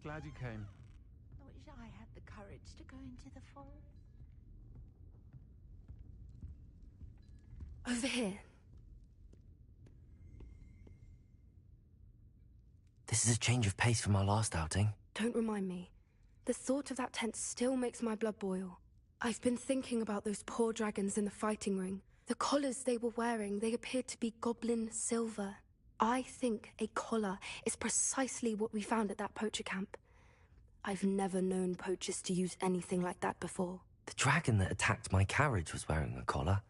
glad you came. I wish I had the courage to go into the forest. Over here. This is a change of pace from our last outing. Don't remind me. The thought of that tent still makes my blood boil. I've been thinking about those poor dragons in the fighting ring. The collars they were wearing, they appeared to be goblin silver. I think a collar is precisely what we found at that poacher camp. I've never known poachers to use anything like that before. The dragon that attacked my carriage was wearing a collar,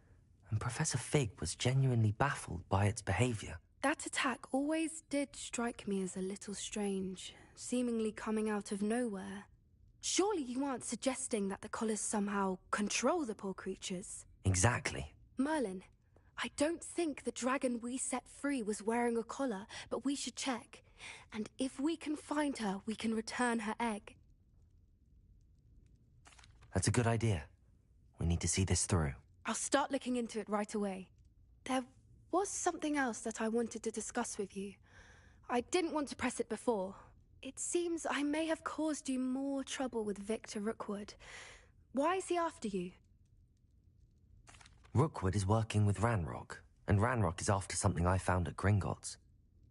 and Professor Fig was genuinely baffled by its behavior. That attack always did strike me as a little strange, seemingly coming out of nowhere. Surely you aren't suggesting that the collars somehow control the poor creatures? Exactly. Merlin, I don't think the dragon we set free was wearing a collar, but we should check. And if we can find her, we can return her egg. That's a good idea. We need to see this through. I'll start looking into it right away. There was something else that I wanted to discuss with you. I didn't want to press it before. It seems I may have caused you more trouble with Victor Rookwood. Why is he after you? Rookwood is working with Ranrock, and Ranrock is after something I found at Gringotts.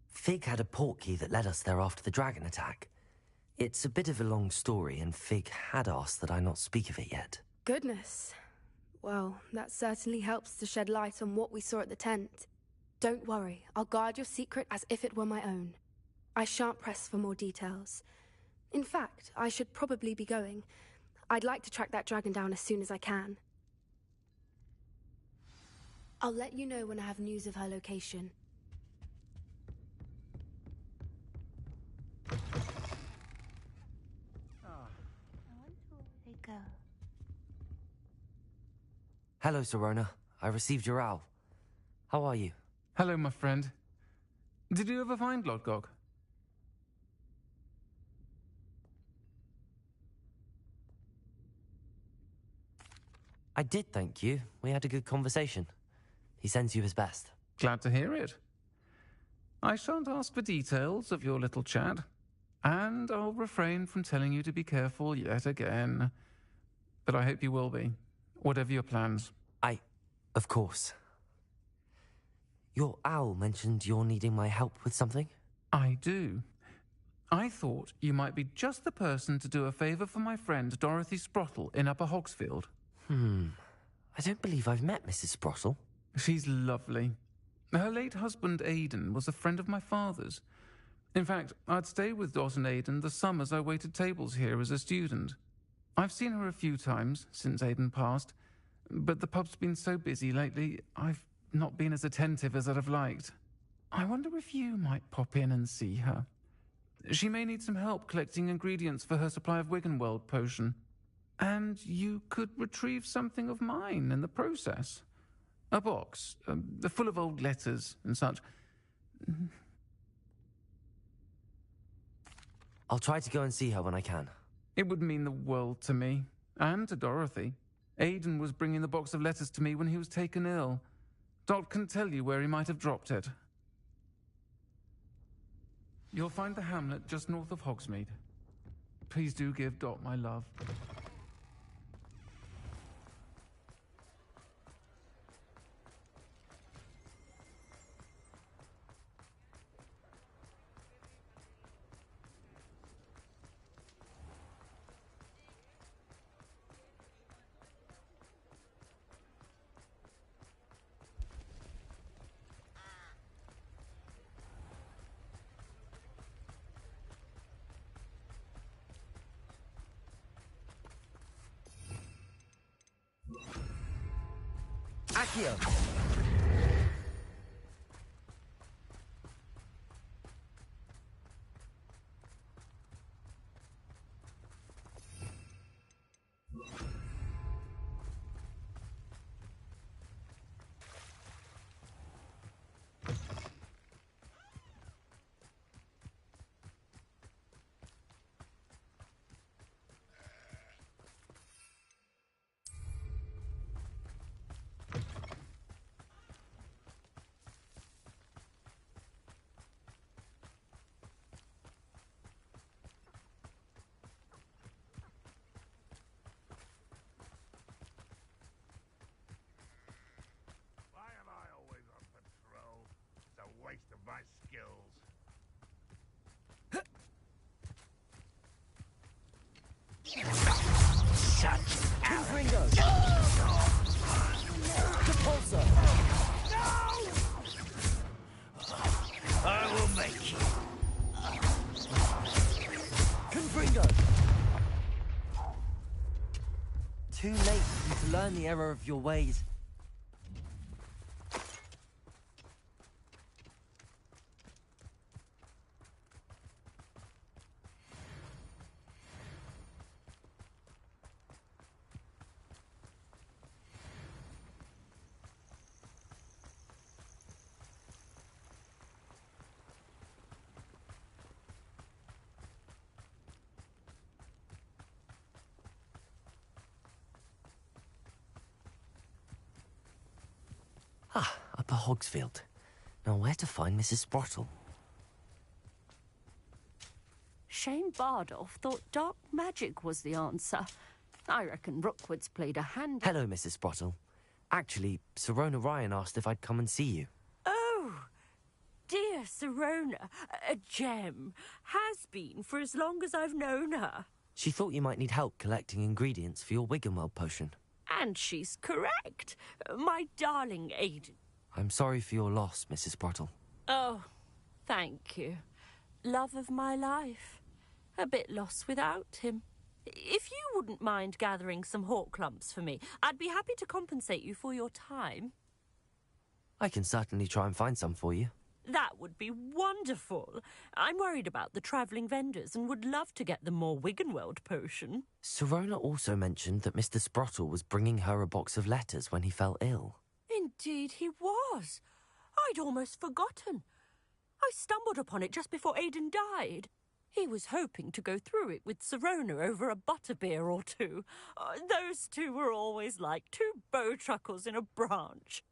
Fig had a portkey that led us there after the dragon attack. It's a bit of a long story, and Fig had asked that I not speak of it yet. Goodness. Well, that certainly helps to shed light on what we saw at the tent. Don't worry, I'll guard your secret as if it were my own. I shan't press for more details. In fact, I should probably be going. I'd like to track that dragon down as soon as I can. I'll let you know when I have news of her location. I wonder where they go. Hello, Serona. I received your owl. How are you? Hello, my friend. Did you ever find Lodgok? I did, thank you. We had a good conversation. He sends you his best. Glad to hear it. I shan't ask for details of your little chat, and I'll refrain from telling you to be careful yet again. But I hope you will be, whatever your plans. Of course. Your owl mentioned you're needing my help with something? I do. I thought you might be just the person to do a favour for my friend Dorothy Sprottle in Upper Hogsfield. I don't believe I've met Mrs. Sprottle. She's lovely. Her late husband Aidan was a friend of my father's. In fact, I'd stay with Dot and Aidan the summers I waited tables here as a student. I've seen her a few times since Aidan passed, but the pub's been so busy lately, I've not been as attentive as I'd have liked. I wonder if you might pop in and see her. She may need some help collecting ingredients for her supply of Wiggenweld potion. And you could retrieve something of mine in the process. A box, full of old letters and such. I'll try to go and see her when I can. It would mean the world to me, and to Dorothy. Aidan was bringing the box of letters to me when he was taken ill. Dot can tell you where he might have dropped it. You'll find the hamlet just north of Hogsmeade. Please do give Dot my love. Accio! to learn the error of your ways. Ah, Upper Hogsfield. Now where to find Mrs. Sprottle? Shane Bardolph thought dark magic was the answer. I reckon Rookwood's played a hand... Hello, Mrs. Sprottle. Actually, Sirona Ryan asked if I'd come and see you. Oh, dear Sirona, a gem. Has been for as long as I've known her. She thought you might need help collecting ingredients for your Wiggenweld potion. And she's correct. My darling Aiden. I'm sorry for your loss, Mrs. Sprottle. Oh, thank you. Love of my life. A bit lost without him. If you wouldn't mind gathering some hawk clumps for me, I'd be happy to compensate you for your time. I can certainly try and find some for you. That would be wonderful. I'm worried about the travelling vendors and would love to get them more Wiggenweld potion. Sirona also mentioned that Mr. Sprottle was bringing her a box of letters when he fell ill. Indeed he was. I'd almost forgotten. I stumbled upon it just before Aidan died. He was hoping to go through it with Sirona over a butterbeer or two. Those two were always like two bowtruckles in a branch.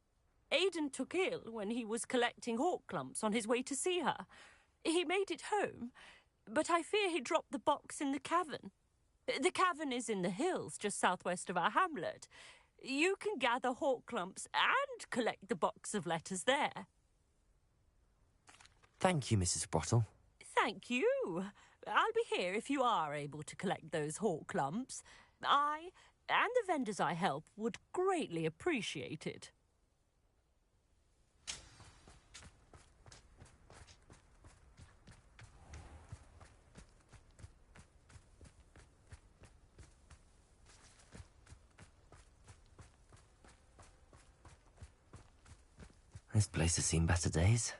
Aidan took ill when he was collecting hawk clumps on his way to see her. He made it home, but I fear he dropped the box in the cavern. The cavern is in the hills just southwest of our hamlet. You can gather hawk clumps and collect the box of letters there. Thank you, Mrs. Sprottle. Thank you. I'll be here if you are able to collect those hawk clumps. I and the vendors I help would greatly appreciate it. This place has seen better days.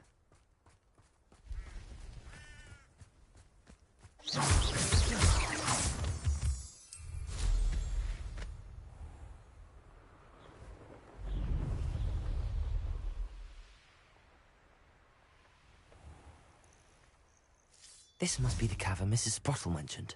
This must be the cavern Mrs. Sprottle mentioned.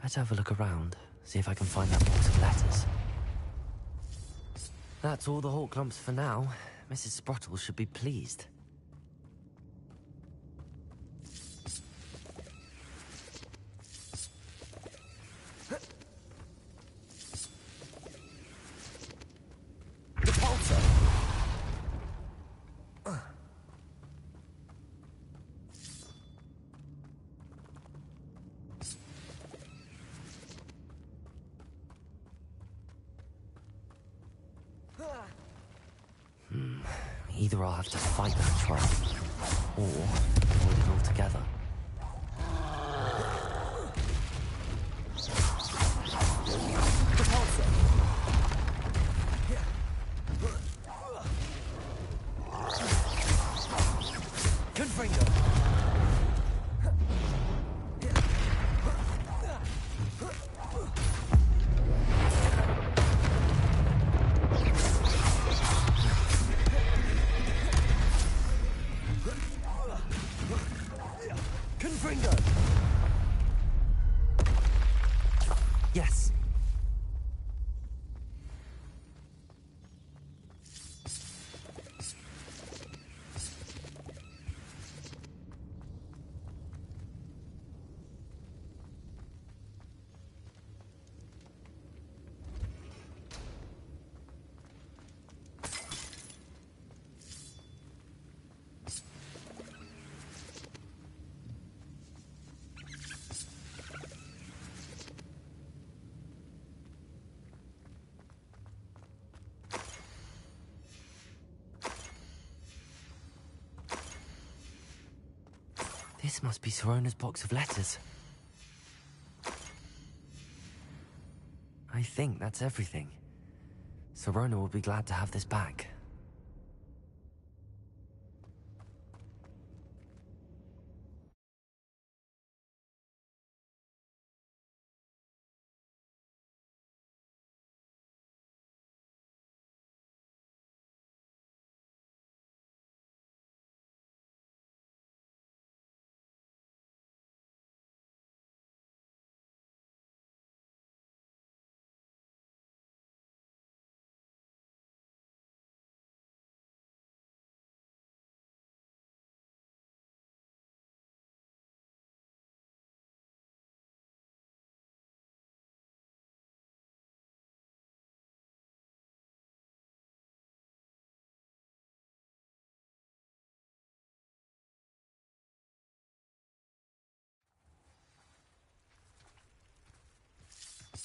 Better have a look around, see if I can find that box of letters. That's all the hawk clumps for now. Mrs. Sprottle should be pleased. The pulsar! Either I'll have to fight that trap, or avoid it altogether. Confringo! Yes. This must be Sirona's box of letters. I think that's everything. Sirona will be glad to have this back.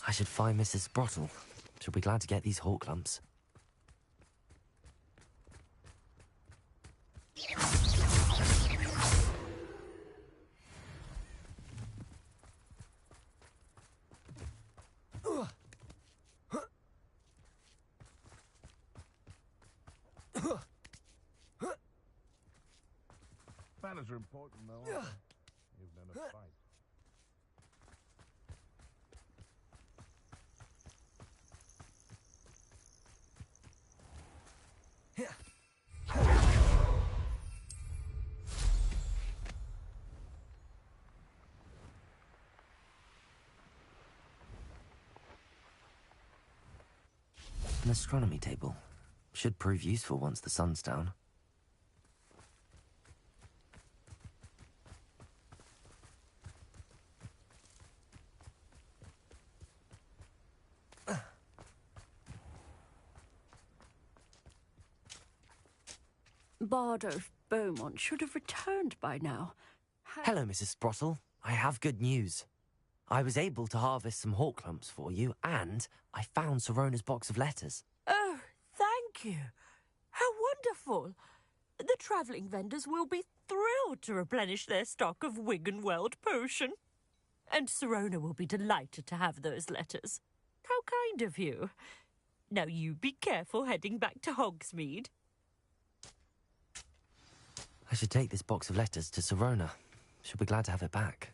I should find Mrs. Sprottle. She'll be glad to get these hawk lumps. Manners are important, though, aren't they? Even in a fight. An astronomy table. Should prove useful once the sun's down. Bardo Beaumont should have returned by now. Hello, Mrs. Sprottle. I have good news. I was able to harvest some hawk lumps for you, and I found Sirona's box of letters. Oh, thank you. How wonderful. The travelling vendors will be thrilled to replenish their stock of Wiggenweld potion. And Sirona will be delighted to have those letters. How kind of you. Now you be careful heading back to Hogsmeade. I should take this box of letters to Sirona. She'll be glad to have it back.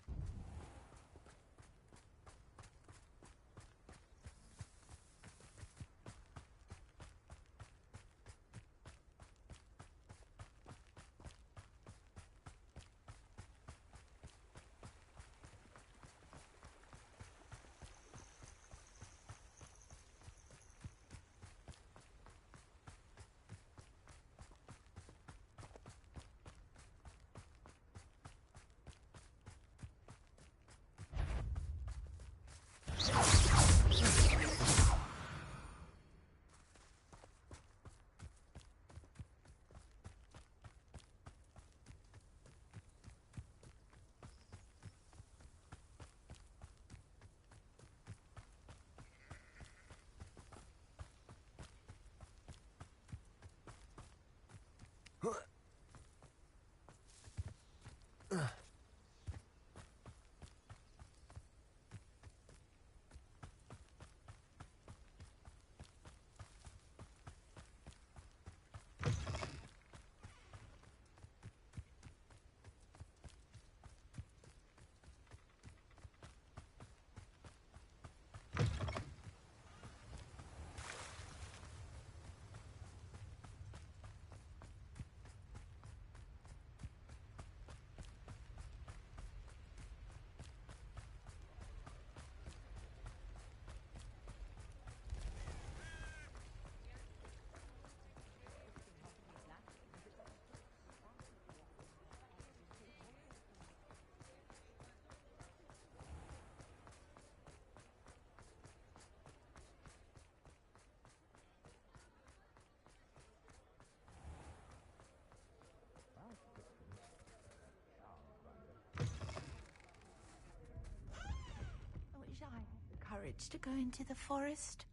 Courage to go into the forest?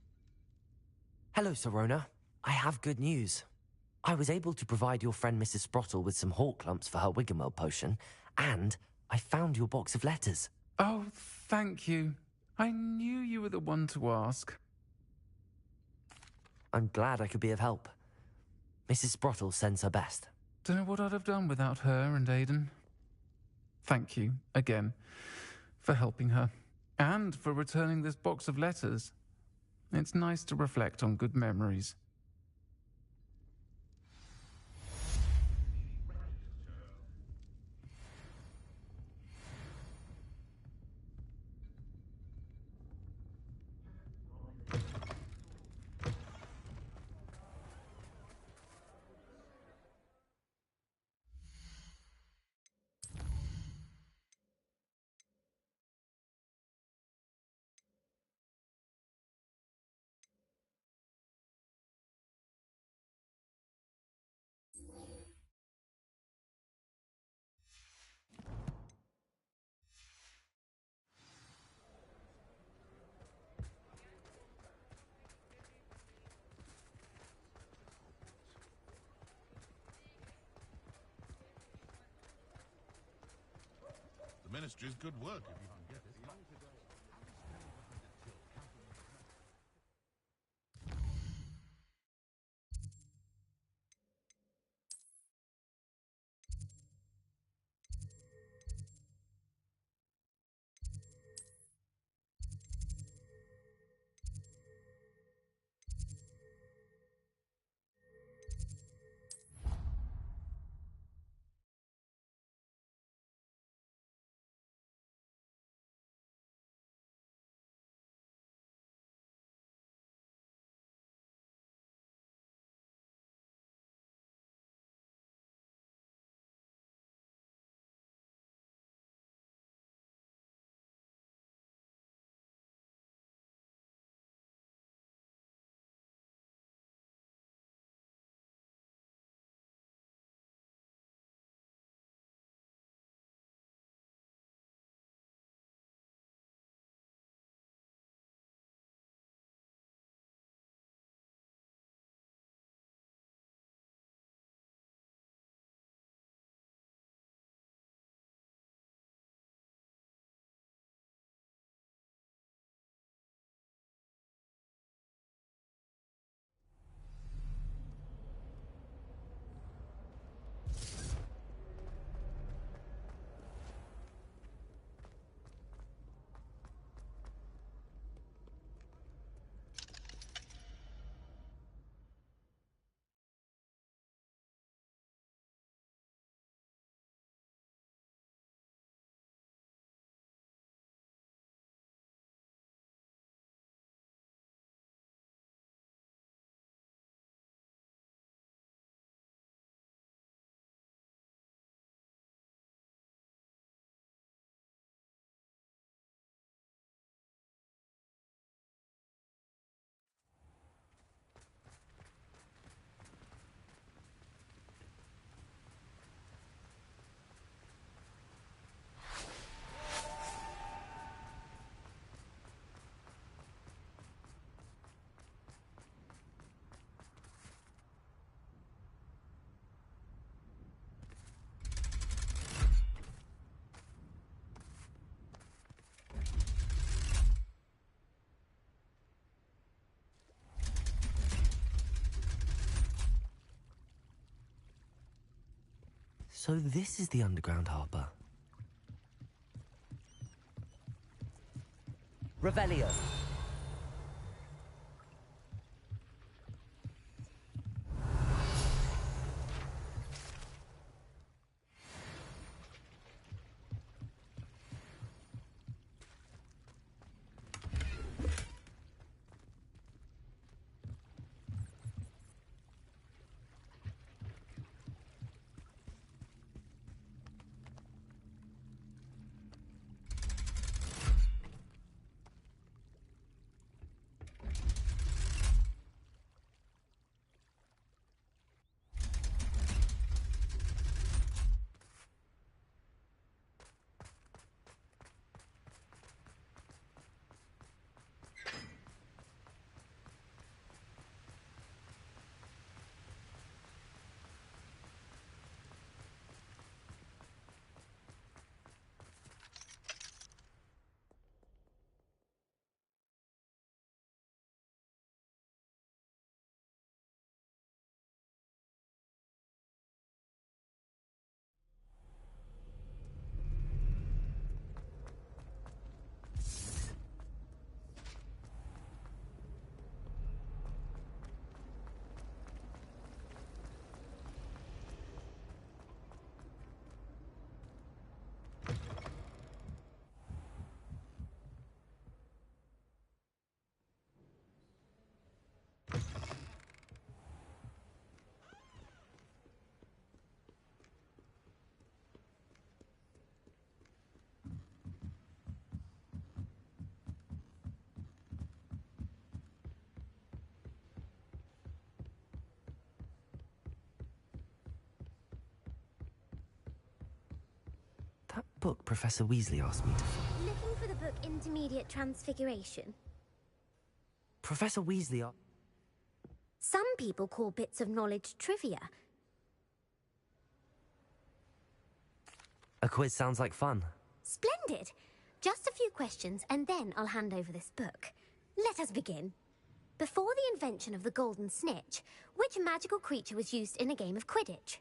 Hello, Sirona. I have good news. I was able to provide your friend Mrs. Sprottle with some hawk lumps for her Wiggenweld potion, And I found your box of letters. Oh, thank you. I knew you were the one to ask. I'm glad I could be of help. Mrs. Sprottle sends her best. Don't know what I'd have done without her and Aidan. Thank you, again, for helping her. And for returning this box of letters. It's nice to reflect on good memories. The Ministry's good work if you can get it. So this is the underground harbour. Revelio. book Professor Weasley asked me to find? Looking for the book Intermediate Transfiguration. Professor Weasley... Some people call bits of knowledge trivia. A quiz sounds like fun. Splendid! Just a few questions and then I'll hand over this book. Let us begin. Before the invention of the golden snitch, which magical creature was used in a game of Quidditch?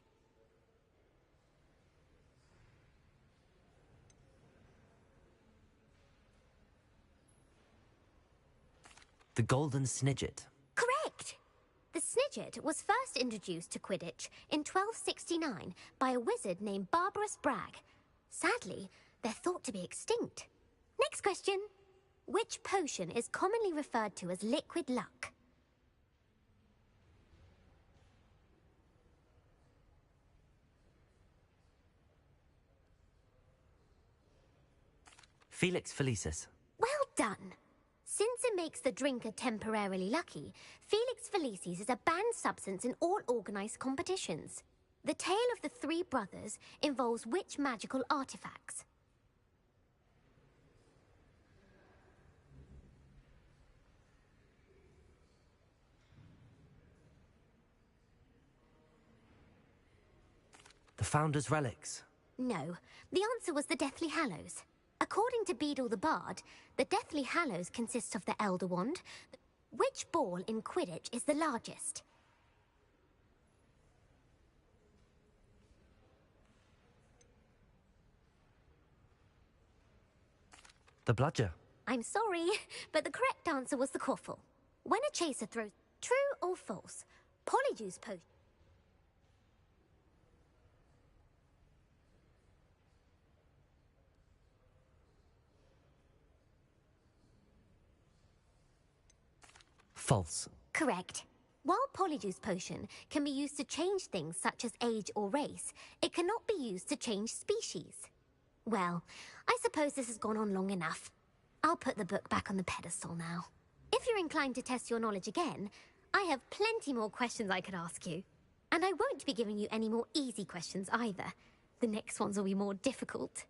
The golden snidget. Correct! The snidget was first introduced to Quidditch in 1269 by a wizard named Barbarous Bragg. Sadly, they're thought to be extinct. Next question. Which potion is commonly referred to as liquid luck? Felix Felicis. Well done! Since it makes the drinker temporarily lucky, Felix Felicis is a banned substance in all organized competitions. The tale of the three brothers involves which magical artifacts? The Founder's Relics. No, the answer was the Deathly Hallows. According to Beadle the Bard, the Deathly Hallows consists of the Elder Wand. Which ball in Quidditch is the largest? The Bludger. I'm sorry, but the correct answer was the Quaffle. When a chaser throws true or false, Polyjuice potion. False. Correct. While Polyjuice Potion can be used to change things such as age or race, it cannot be used to change species. Well, I suppose this has gone on long enough. I'll put the book back on the pedestal now. If you're inclined to test your knowledge again, I have plenty more questions I could ask you. And I won't be giving you any more easy questions either. The next ones will be more difficult.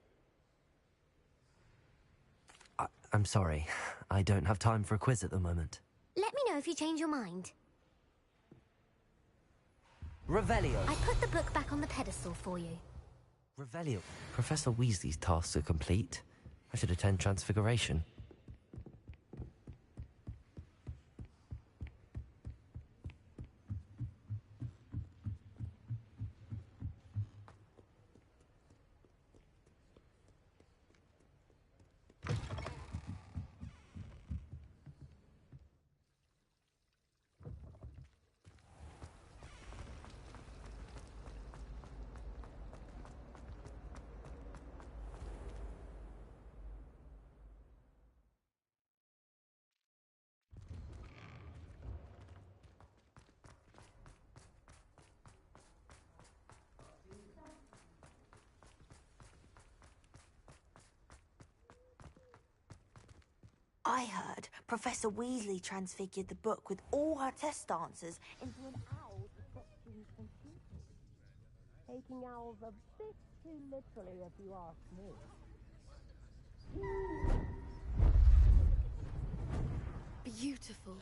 I'm sorry. I don't have time for a quiz at the moment. Let me know if you change your mind. Revelio. I put the book back on the pedestal for you. Revelio. Professor Weasley's tasks are complete. I should attend Transfiguration. I heard Professor Weasley transfigured the book with all her test answers into an owl detecting computer. Taking owls a bit too literally, if you ask me. Beautiful.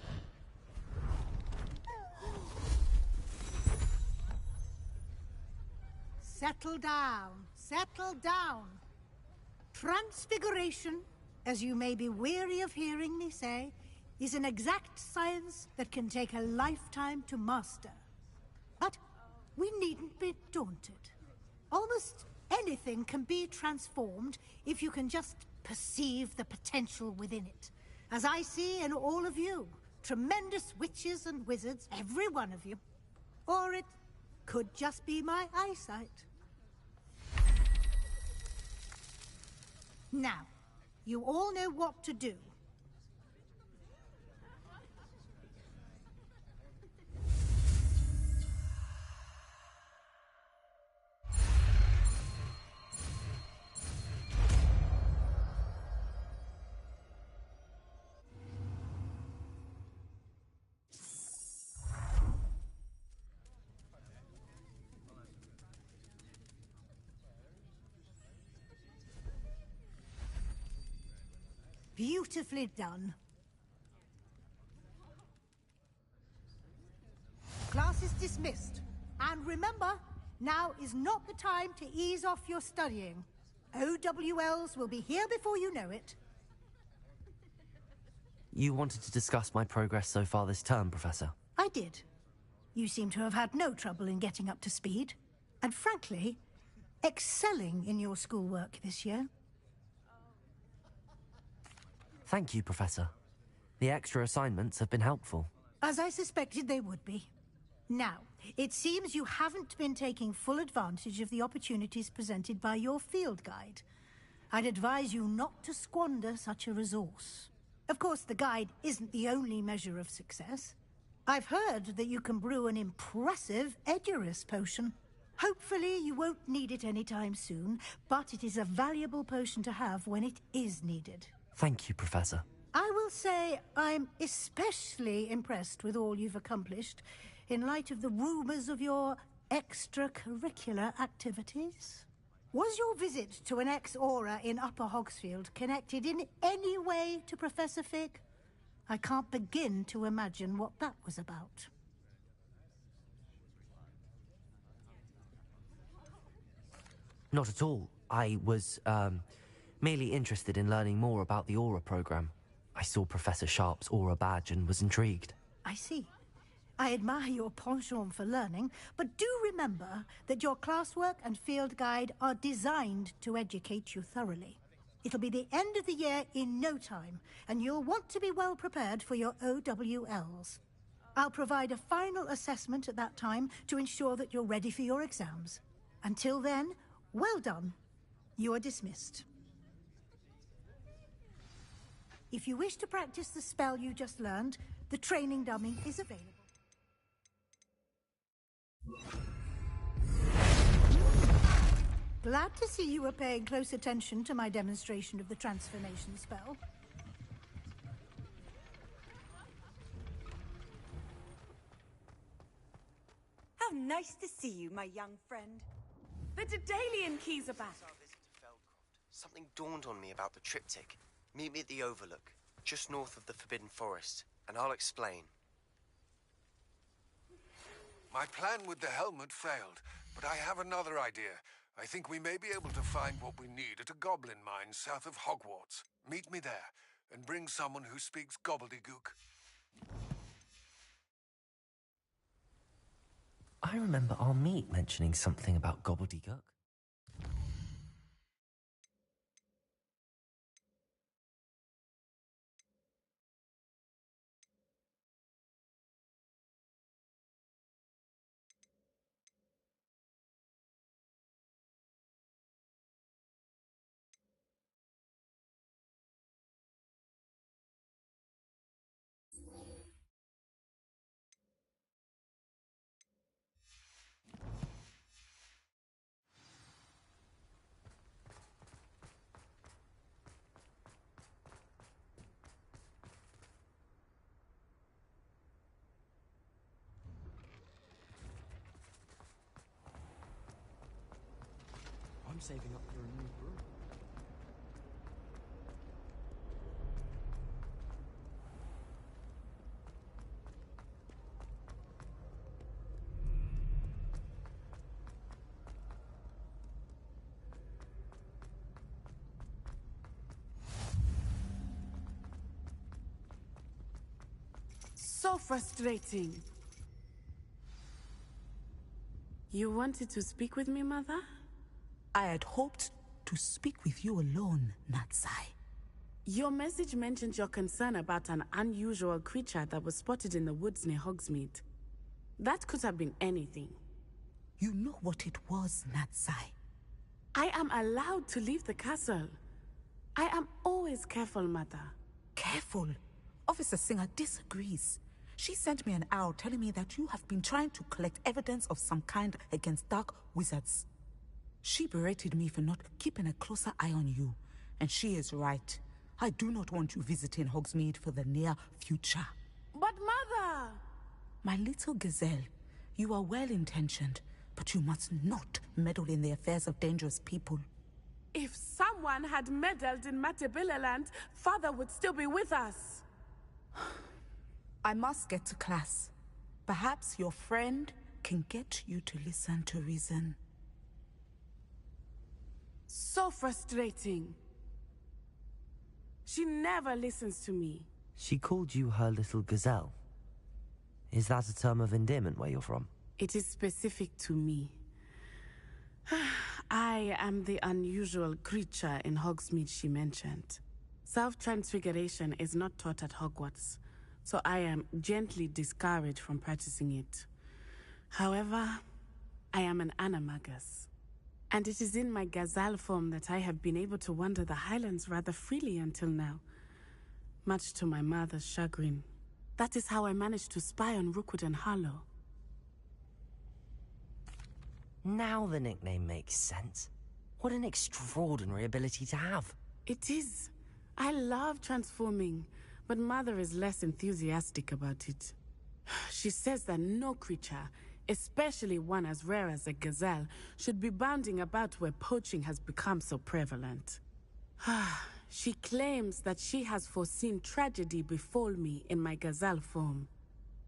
Settle down. Settle down. Transfiguration, as you may be weary of hearing me say, is an exact science that can take a lifetime to master. But we needn't be daunted. Almost anything can be transformed if you can just perceive the potential within it. As I see in all of you, tremendous witches and wizards, every one of you. Or it could just be my eyesight. Now, you all know what to do. Beautifully done. Class is dismissed. And remember, now is not the time to ease off your studying. OWLs will be here before you know it. You wanted to discuss my progress so far this term, Professor? I did. You seem to have had no trouble in getting up to speed. And frankly, excelling in your schoolwork this year. Thank you, Professor. The extra assignments have been helpful. As I suspected they would be. Now, it seems you haven't been taking full advantage of the opportunities presented by your field guide. I'd advise you not to squander such a resource. Of course, the guide isn't the only measure of success. I've heard that you can brew an impressive Edurus potion. Hopefully you won't need it anytime soon, but it is a valuable potion to have when it is needed. Thank you, Professor. I will say I'm especially impressed with all you've accomplished in light of the rumors of your extracurricular activities. Was your visit to an ex-aura in Upper Hogsfield connected in any way to Professor Fig? I can't begin to imagine what that was about. Not at all. I was, merely interested in learning more about the Aura program. I saw Professor Sharp's Aura badge and was intrigued. I see. I admire your penchant for learning, but do remember that your classwork and field guide are designed to educate you thoroughly. It'll be the end of the year in no time, and you'll want to be well prepared for your OWLs. I'll provide a final assessment at that time to ensure that you're ready for your exams. Until then, well done. You are dismissed. If you wish to practice the spell you just learned, the training dummy is available. Glad to see you were paying close attention to my demonstration of the transformation spell. How nice to see you, my young friend. The Daedalian keys are back. Something dawned on me about the triptych. Meet me at the Overlook, just north of the Forbidden Forest, and I'll explain. My plan with the helmet failed, but I have another idea. I think we may be able to find what we need at a goblin mine south of Hogwarts. Meet me there, and bring someone who speaks gobbledygook. I remember our meet mentioning something about gobbledygook. I'm saving up for a new broom. So frustrating. You wanted to speak with me, Mother? I had hoped to speak with you alone, Natsai. Your message mentioned your concern about an unusual creature that was spotted in the woods near Hogsmeade. That could have been anything. You know what it was, Natsai. I am allowed to leave the castle. I am always careful, Mother. Careful? Officer Singer disagrees. She sent me an owl telling me that you have been trying to collect evidence of some kind against dark wizards. She berated me for not keeping a closer eye on you, and she is right. I do not want you visiting Hogsmeade for the near future. But Mother! My little gazelle, you are well-intentioned, but you must not meddle in the affairs of dangerous people. If someone someone had meddled in Matabilaland, Father would still be with us. I must get to class. Perhaps your friend can get you to listen to reason. So frustrating. She never listens to me. She called you her little gazelle. Is that a term of endearment where you're from? It is specific to me. I am the unusual creature in Hogsmeade she mentioned. Self-transfiguration is not taught at Hogwarts, so I am gently discouraged from practicing it. However, I am an animagus, and it is in my gazelle form that I have been able to wander the Highlands rather freely until now, much to my mother's chagrin. That is how I managed to spy on Rookwood and Harlow. Now the nickname makes sense. What an extraordinary ability to have. It is. I love transforming, but Mother is less enthusiastic about it. She says that no creature, especially one as rare as a gazelle, should be bounding about where poaching has become so prevalent. She claims that she has foreseen tragedy befall me in my gazelle form.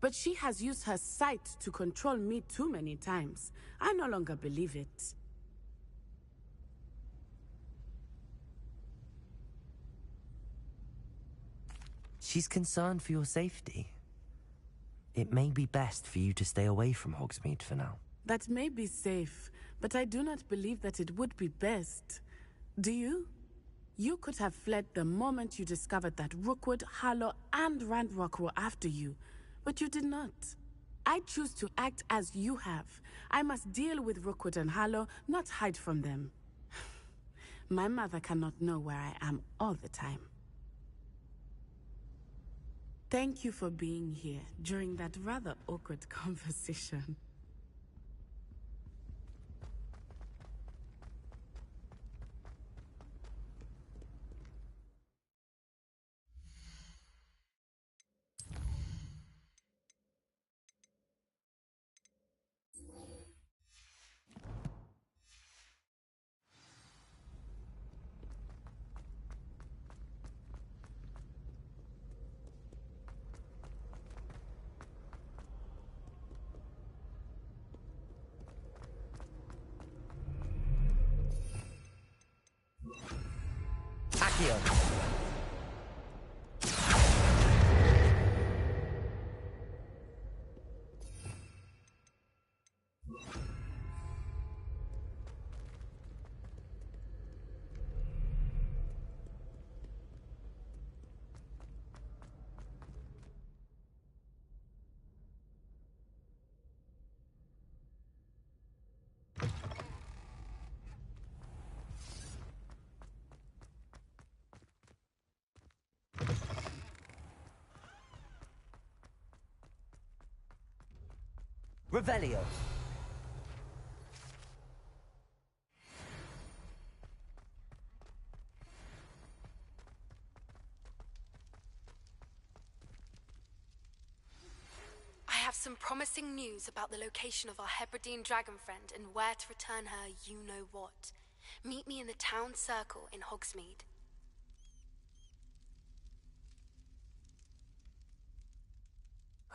But she has used her sight to control me too many times. I no longer believe it. She's concerned for your safety. It may be best for you to stay away from Hogsmeade for now. That may be safe, but I do not believe that it would be best. Do you? You could have fled the moment you discovered that Rookwood, Harlow, and Ranrock were after you. But you did not. I choose to act as you have. I must deal with Rookwood and Harlow, not hide from them. My mother cannot know where I am all the time. Thank you for being here during that rather awkward conversation. Accio! Revelio. I have some promising news about the location of our Hebridean dragon friend and where to return her you-know-what. Meet me in the town circle in Hogsmeade.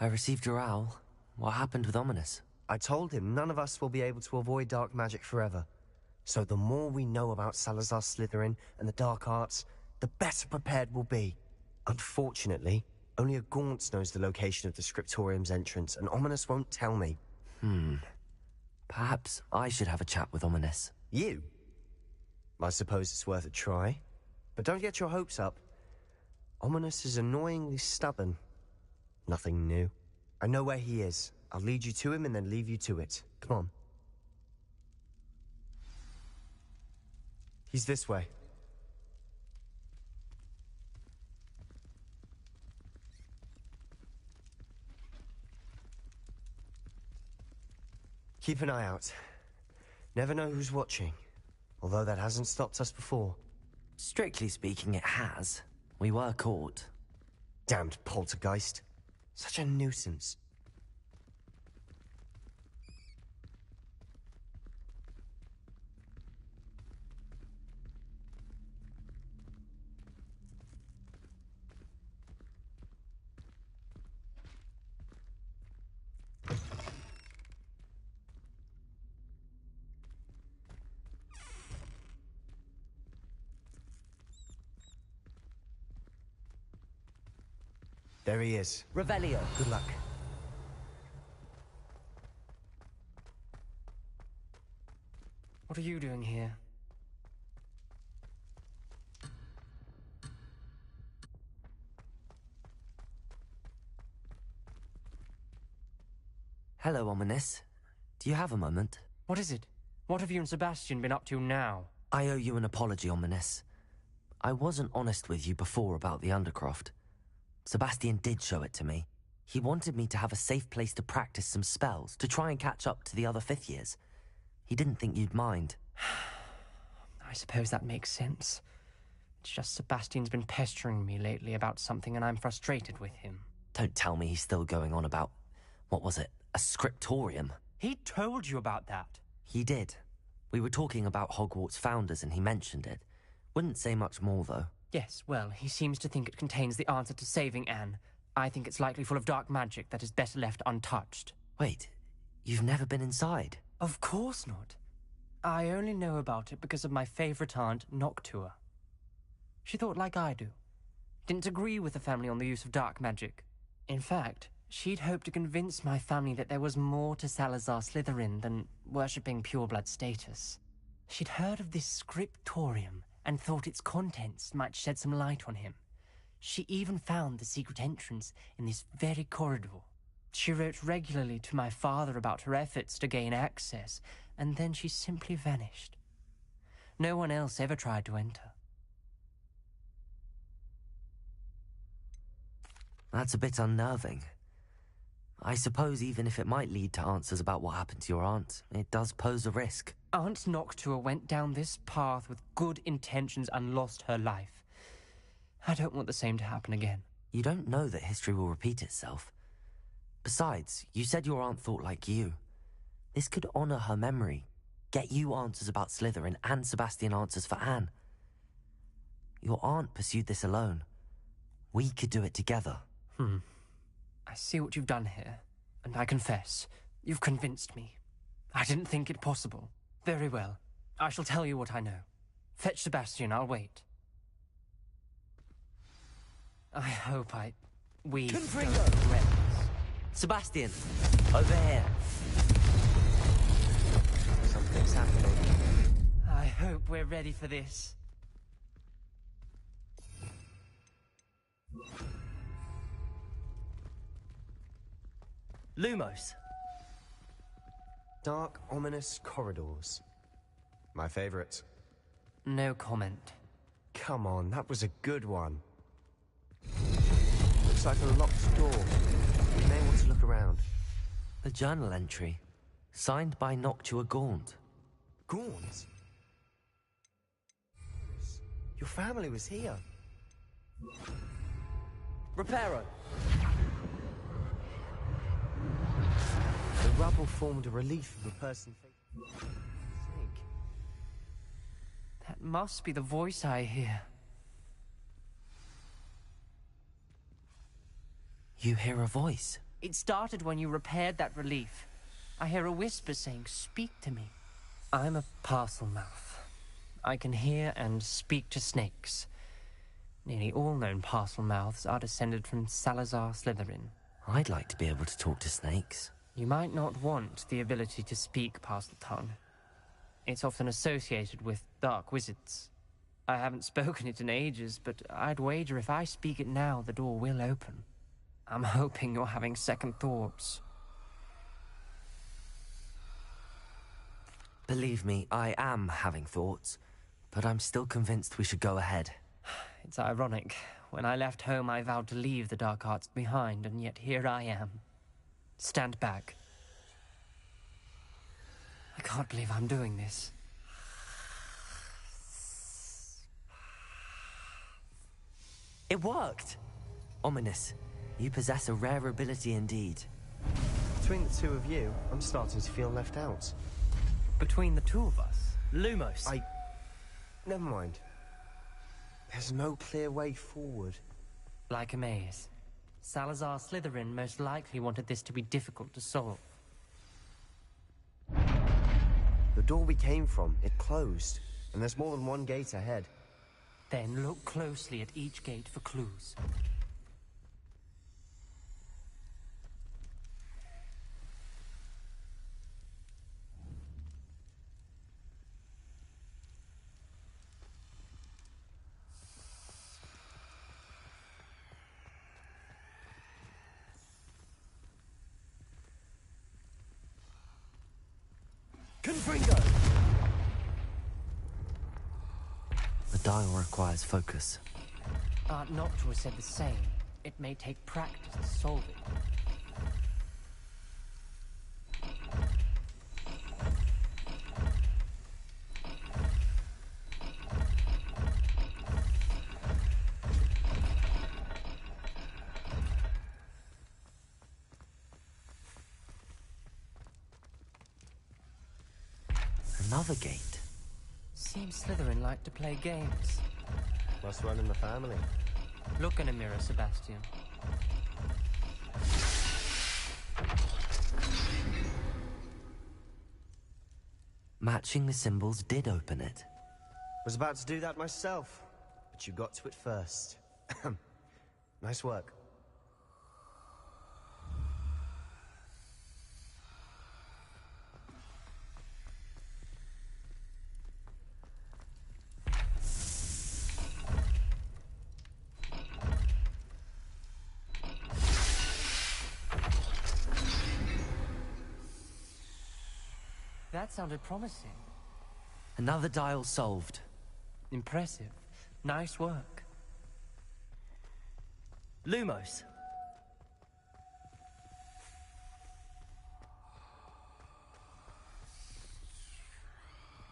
I received your owl. What happened with Ominous? I told him none of us will be able to avoid dark magic forever. So the more we know about Salazar Slytherin and the dark arts, the better prepared we'll be. Unfortunately, only a Gaunt knows the location of the Scriptorium's entrance, and Ominous won't tell me. Perhaps I should have a chat with Ominous. You? I suppose it's worth a try. But don't get your hopes up. Ominous is annoyingly stubborn. Nothing new. I know where he is. I'll lead you to him and then leave you to it. Come on. He's this way. Keep an eye out. Never know who's watching. Although that hasn't stopped us before. Strictly speaking, it has. We were caught. Damned poltergeist. Such a nuisance. There he is. Revelio. Good luck. What are you doing here? Hello, Ominous. Do you have a moment? What is it? What have you and Sebastian been up to now? I owe you an apology, Ominous. I wasn't honest with you before about the Undercroft. Sebastian did show it to me. He wanted me to have a safe place to practice some spells, to try and catch up to the other 5th years. He didn't think you'd mind. I suppose that makes sense. It's just Sebastian's been pestering me lately about something and I'm frustrated with him. Don't tell me he's still going on about, what was it, a scriptorium? He told you about that? He did. We were talking about Hogwarts founders and he mentioned it. Wouldn't say much more, though. Yes, well, he seems to think it contains the answer to saving Anne. I think it's likely full of dark magic that is better left untouched. Wait, you've never been inside? Of course not. I only know about it because of my favorite aunt, Noctua. She thought like I do. Didn't agree with the family on the use of dark magic. In fact, she'd hoped to convince my family that there was more to Salazar Slytherin than worshipping pureblood status. She'd heard of this scriptorium and thought its contents might shed some light on him. She even found the secret entrance in this very corridor. She wrote regularly to my father about her efforts to gain access, and then she simply vanished. No one else ever tried to enter. That's a bit unnerving. I suppose even if it might lead to answers about what happened to your aunt, it does pose a risk. Aunt Noctua went down this path with good intentions and lost her life. I don't want the same to happen again. You don't know that history will repeat itself. Besides, you said your aunt thought like you. This could honor her memory, get you answers about Slytherin and Sebastian answers for Anne. Your aunt pursued this alone. We could do it together. I see what you've done here, and I confess, you've convinced me. I didn't think it possible. Very well. I shall tell you what I know. Fetch Sebastian, I'll wait. I hope we don't regret this. Sebastian, over here. Something's happening. I hope we're ready for this. Lumos. Dark, ominous corridors. My favorite. No comment. Come on, that was a good one. Looks like a locked door. We may want to look around. A journal entry, signed by Noctua Gaunt. Gaunt? Your family was here. Reparo. The rubble formed a relief of a person facing snake. That must be the voice I hear. You hear a voice? It started when you repaired that relief. I hear a whisper saying, "Speak to me." I'm a parcel mouth. I can hear and speak to snakes. Nearly all known parcel mouths are descended from Salazar Slytherin. I'd like to be able to talk to snakes. You might not want the ability to speak parcel tongue. It's often associated with dark wizards. I haven't spoken it in ages, but I'd wager if I speak it now, the door will open. I'm hoping you're having second thoughts. Believe me, I am having thoughts, but I'm still convinced we should go ahead. It's ironic. When I left home, I vowed to leave the dark arts behind, and yet here I am. Stand back. I can't believe I'm doing this. It worked! Ominous, you possess a rare ability indeed. Between the two of you, I'm starting to feel left out. Between the two of us? Lumos! Never mind. There's no clear way forward. Like a maze. Salazar Slytherin most likely wanted this to be difficult to solve. The door we came from, it closed, and there's more than one gate ahead. Then look closely at each gate for clues. dial requires focus. Aunt Noctua said the same. It may take practice to solve it. Another gate. Seems Slytherin like to play games. Must run in the family. Look in a mirror, Sebastian. Matching the symbols did open it. Was about to do that myself, but you got to it first. Nice work. That sounded promising. Another dial solved. Impressive. Nice work. Lumos.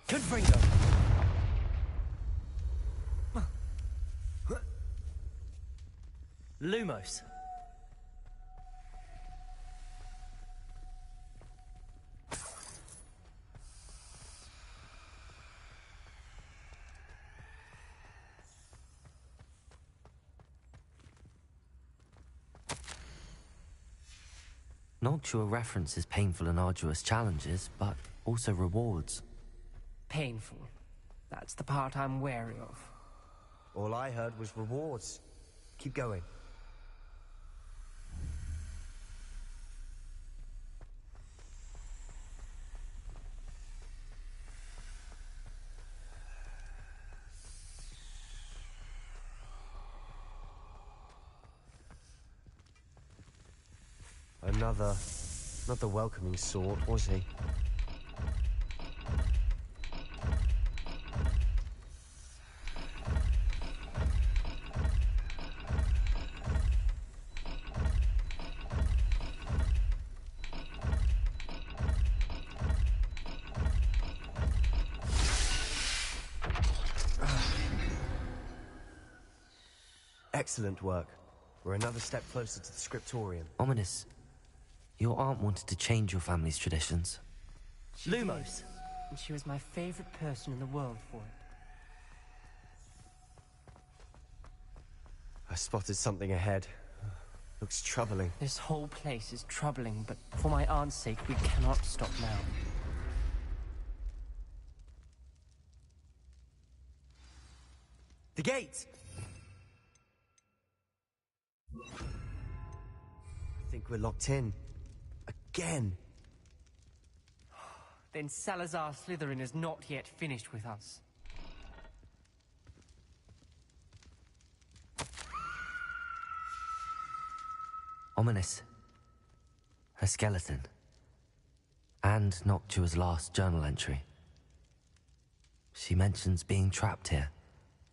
Confringo. Lumos. Noctua references painful and arduous challenges, but also rewards. Painful. That's the part I'm wary of. All I heard was rewards. Keep going. Not the welcoming sort, was he? Excellent work. We're another step closer to the scriptorium. Ominous. Your aunt wanted to change your family's traditions. Lumos! And she was my favorite person in the world for it. I spotted something ahead. Looks troubling. This whole place is troubling, but for my aunt's sake, we cannot stop now. The gate! I think we're locked in. Again. Then Salazar Slytherin is not yet finished with us. Ominous. Her skeleton. And Noctua's last journal entry. She mentions being trapped here,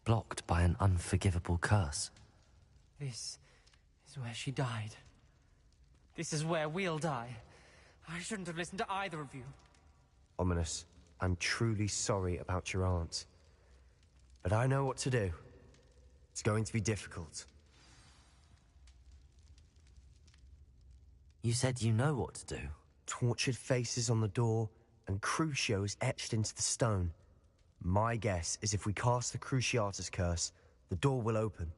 blocked by an unforgivable curse. This is where she died. This is where we'll die. I shouldn't have listened to either of you. Ominous, I'm truly sorry about your aunt. But I know what to do. It's going to be difficult. You said you know what to do. Tortured faces on the door and Crucios etched into the stone. My guess is if we cast the Cruciatus curse, the door will open.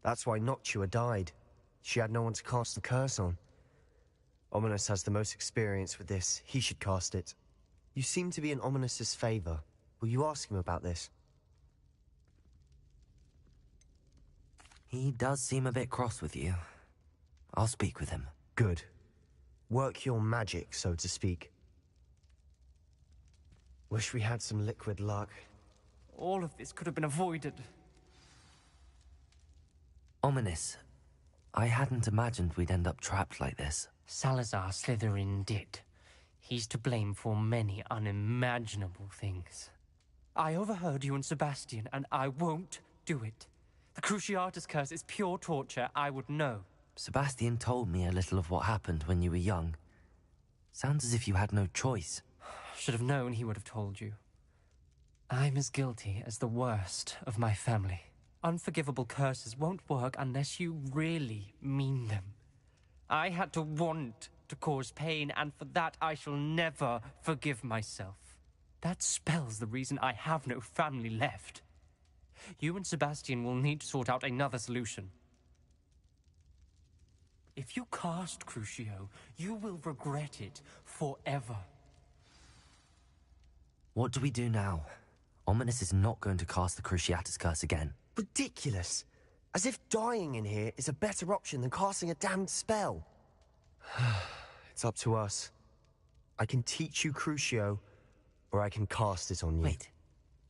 That's why Noctua died. She had no one to cast the curse on. Ominous has the most experience with this. He should cast it. You seem to be in Ominous's favor. Will you ask him about this? He does seem a bit cross with you. I'll speak with him. Good. Work your magic, so to speak. Wish we had some liquid luck. All of this could have been avoided. Ominous. I hadn't imagined we'd end up trapped like this. Salazar Slytherin did. He's to blame for many unimaginable things. I overheard you and Sebastian, and I won't do it. The Cruciatus curse is pure torture. I would know. Sebastian told me a little of what happened when you were young. Sounds as if you had no choice. Should have known he would have told you. I'm as guilty as the worst of my family. Unforgivable curses won't work unless you really mean them. I had to want to cause pain, and for that I shall never forgive myself. That spell's the reason I have no family left. You and Sebastian will need to sort out another solution. If you cast Crucio, you will regret it forever. What do we do now? Ominous is not going to cast the Cruciatus curse again. Ridiculous! As if dying in here is a better option than casting a damned spell. It's up to us. I can teach you Crucio, or I can cast it on you. Wait,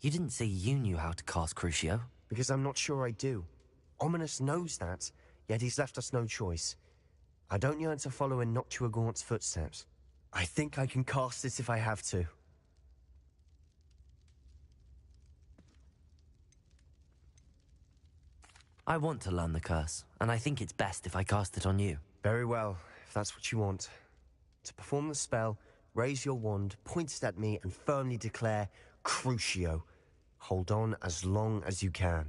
you didn't say you knew how to cast Crucio? Because I'm not sure I do. Ominous knows that, yet he's left us no choice. I don't yearn to follow in Noctua Gaunt's footsteps. I think I can cast it if I have to. I want to learn the curse, and I think it's best if I cast it on you. Very well, if that's what you want. To perform the spell, raise your wand, point it at me, and firmly declare, Crucio. Hold on as long as you can.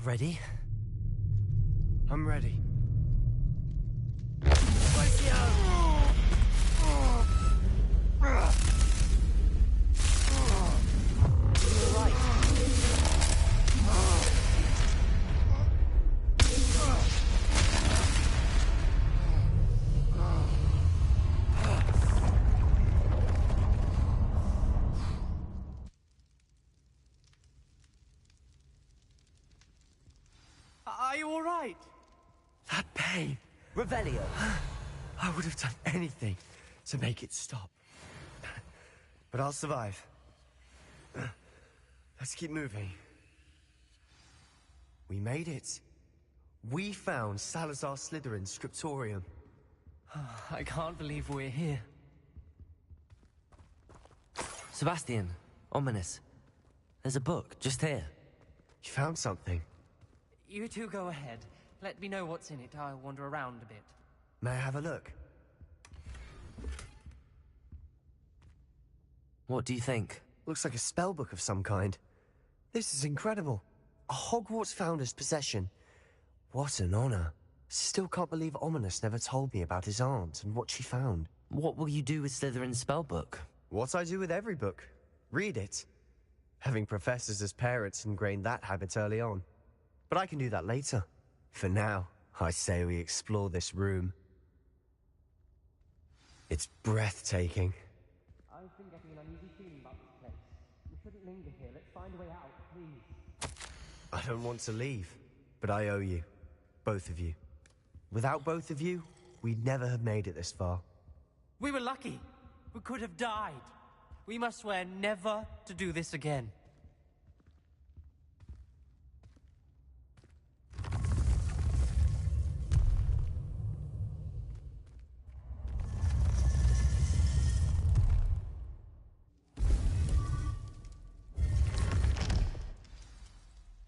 Ready? I'm ready. Are you all right? That pain. Revelio. I would have done anything to make it stop. But I'll survive. Let's keep moving. We made it. We found Salazar Slytherin's scriptorium. I can't believe we're here. Sebastian, Ominous. There's a book just here. You found something? You two go ahead. Let me know what's in it. I'll wander around a bit. May I have a look? What do you think? Looks like a spellbook of some kind. This is incredible. A Hogwarts founder's possession. What an honor. Still can't believe Ominous never told me about his aunt and what she found. What will you do with Slytherin's spellbook? What I do with every book. Read it. Having professors as parents ingrained that habit early on. But I can do that later. For now, I say we explore this room. It's breathtaking. I've been getting an uneasy feeling about this place. We shouldn't linger here. Let's find a way out, please. I don't want to leave, but I owe you. Both of you. Without both of you, we'd never have made it this far. We were lucky. We could have died. We must swear never to do this again.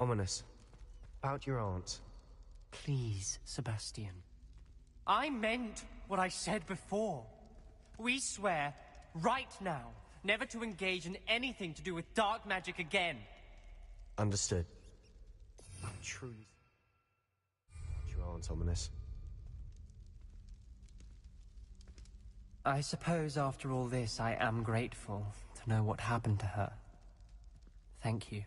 Ominous. About your aunt. Please, Sebastian. I meant what I said before. We swear, right now, never to engage in anything to do with dark magic again. Understood. I'm truly... Your aunt, Ominous. I suppose after all this, I am grateful to know what happened to her. Thank you.